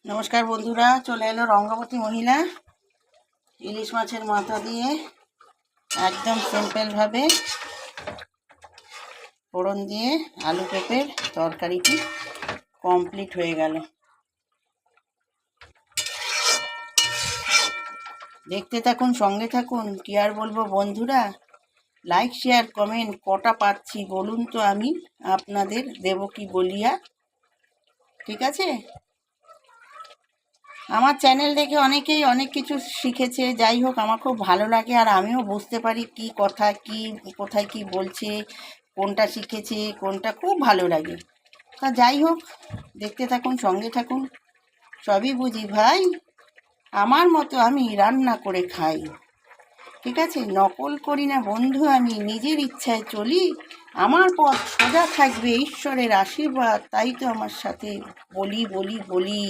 নমস্কার বন্ধুরা, চলে এলো রঙ্গবতী মহিলা ইলিশ মাছের মাথা দিয়ে একদম সিম্পলভাবে ফোড়ন দিয়ে আলু পেঁপের তরকারিটি কমপ্লিট হয়ে গেল। দেখতে থাকুন, সঙ্গে থাকুন। কি আর বলবো বন্ধুরা, লাইক শেয়ার কমেন্ট কটা পাচ্ছি বলুন তো, আমি আপনাদের দেব কি বলিয়া? ঠিক আছে, আমার চ্যানেল দেখে অনেকেই অনেক কিছু শিখেছে। যাই হোক, আমার খুব ভালো লাগে, আর আমিও বুঝতে পারি কি কথা, কি কোথায় কি বলছে, কোনটা শিখেছে কোনটা, খুব ভালো লাগে। তা যাই হোক, দেখতে থাকুন, সঙ্গে থাকুন। সবই বুঝি ভাই, আমার মতো আমি রান্না করে খাই। ঠিক আছে, নকল করি না বন্ধু, আমি নিজের ইচ্ছায় চলি। আমার পথ সোজা থাকবে, ঈশ্বরের আশীর্বাদ, তাই তো আমার সাথে বলি বলি বলি।